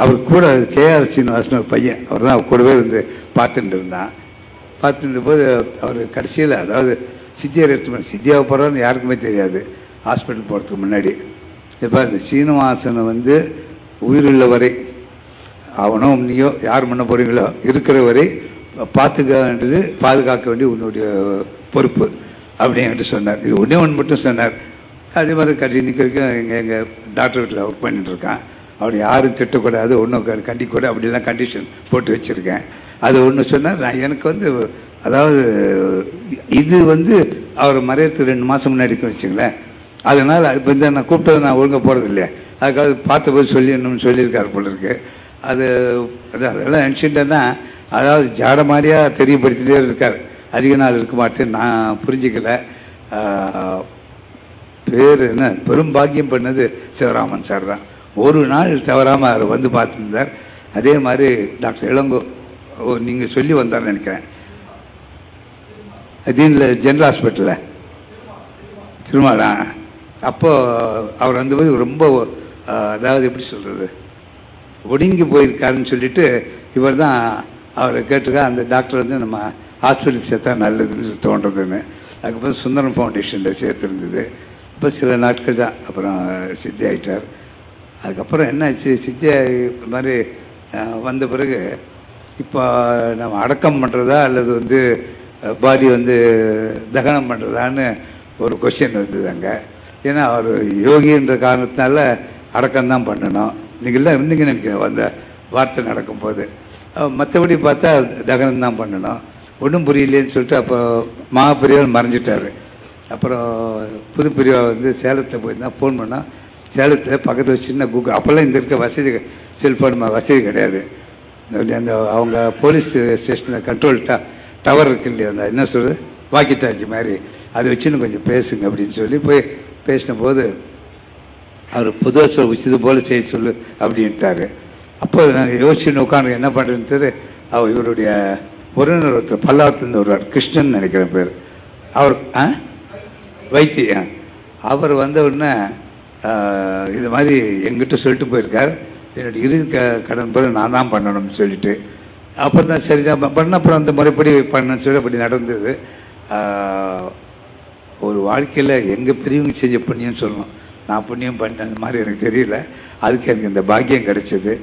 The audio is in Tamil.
அவர் கூட கேஆர் சீனிவாசன் ஒரு பையன், அவர் தான் அவர் கூடவே இருந்து பார்த்துட்டு இருந்தான். பார்த்துட்டு போது அவர் கடைசியில், அதாவது சித்தியார் எடுத்து சித்தியாவை போகிறான்னு யாருக்குமே தெரியாது ஹாஸ்பிட்டல் போகிறதுக்கு முன்னாடி. இப்போ இந்த சீனிவாசனை வந்து உயிருள்ள வரை, அவனோ நீயோ யார் பண்ண போகிறீங்களோ இருக்கிற வரை பாதுகாக்க வேண்டிய உன்னுடைய பொறுப்பு அப்படின்ட்டு சொன்னார். இது ஒன்றே ஒன்று மட்டும் சொன்னார். அதே மாதிரி கடைசி நிற்கிறதுக்கும் எங்கள் டாக்டர் வீட்டில் ஒர்க் பண்ணிட்டுருக்கான். அவனை யாரும் திட்டக்கூடாது, ஒன்றும் கண்டிக்கூடாது, அப்படிலாம் கண்டிஷன் போட்டு வச்சுருக்கேன். அது ஒன்று சொன்னார். நான் எனக்கு வந்து, அதாவது இது வந்து அவர் மறையறதுக்கு 2 மாதம் முன்னாடி வச்சுங்களேன். அதனால் இப்போ இந்த நான் கூப்பிட்டது நான் ஒழுங்காக போகிறது இல்லையா, அதுக்காக பார்த்தபோது சொல்லணும்னு சொல்லியிருக்காரு போல இருக்கு. அதெல்லாம் நினச்சிட்டேன்னா, அதாவது ஜாடமாடியாக தெரியப்படுத்திகிட்டே இருக்கார். அதிக நாள் இருக்க மாட்டேன்னு நான் புரிஞ்சிக்கல. பேர் என்ன, பெரும் பாக்கியம் பண்ணது சிவராமன் சார் தான். ஒரு நாள் தவறாமல் அவர் வந்து பார்த்துருந்தார். அதே மாதிரி டாக்டர் இளங்கோ நீங்கள் சொல்லி வந்தார்னு நினைக்கிறேன், தீனில் ஜென்ரல் ஹாஸ்பிட்டலில் திருமாலா. அப்போது அவர் வந்தபோது ரொம்ப, அதாவது எப்படி சொல்கிறது, ஒடுங்கி போயிருக்காருன்னு சொல்லிட்டு இவர் தான் அவரை கேட்டுக்கா. அந்த டாக்டர் வந்து நம்ம ஹாஸ்பிட்டல் சேர்த்தா நல்லதுன்னு தோன்றதுன்னு, அதுக்கப்புறம் சுந்தரம் ஃபவுண்டேஷனில் சேர்த்துருந்தது. இப்போ சில நாட்கள் தான் அப்புறம் சித்தி ஆகிட்டார். அதுக்கப்புறம் என்னாச்சு, சித்தி மாதிரி வந்த பிறகு இப்போ நம்ம அடக்கம் பண்ணுறதா அல்லது வந்து பாடி வந்து தகனம் பண்ணுறதான்னு ஒரு கொஸ்டின் வந்தது அங்கே. ஏன்னா அவர் யோகின்ற காரணத்தினால அடக்கம்தான் பண்ணணும். நீங்கள்லாம் இருந்தீங்கன்னு நினைக்கிறேன் அந்த வார்த்தை நடக்கும்போது. மற்றபடி பார்த்தா தகனம் தான் பண்ணணும். ஒன்றும் புரியலேன்னு சொல்லிட்டு அப்போ மகாபிரிவால் மறைஞ்சிட்டார். அப்புறம் புது பிரிவா வந்து சேலத்தில் போயிருந்தால் ஃபோன் பண்ணால், சேலத்தில் பக்கத்தில் சின்ன கூகுள், அப்போல்லாம் இந்த இருக்க வசதி, செல்ஃபோன் வசதி கிடையாது. அந்த அவங்க போலீஸ் ஸ்டேஷனில் கண்ட்ரோல் டவர் இருக்கு இல்லையா, அந்த என்ன சொல்கிறது, வாக்கி டாக்கி மாதிரி, அதை வச்சுன்னு கொஞ்சம் பேசுங்க அப்படின்னு சொல்லி போய் பேசின போது அவர் பொதுவாக இது போல் செய்ய சொல்லு அப்படின்ட்டார். அப்போ நாங்கள் யோசிச்சுன்னு உட்காந்து என்ன பண்ணுறதுன்னு அவர் இவருடைய உறவினர் ஒருத்தர் பல்லாவரத்துலேருந்து வருவார், கிருஷ்ணன் நினைக்கிறேன் பேர். அவர் வைத்தியம், அவர் வந்த உடனே இது மாதிரி எங்கிட்ட சொல்லிட்டு போயிருக்கார், என்னுடைய இறுதி கடன் பிறகு நான் தான் பண்ணணும்னு சொல்லிட்டு. அப்போ தான் சரி நான் பண்ண, அப்புறம் அந்த முறைப்படி பண்ணணும்னு சொல்லி அப்படி நடந்தது. ஒரு வாழ்க்கையில் எங்கள் பெரியவங்க செஞ்ச புண்ணியம்னு சொல்லணும். நான் புண்ணியம் பண்ண மாதிரி எனக்கு தெரியல. அதுக்கு எனக்கு இந்த பாக்கியம் கிடைச்சது.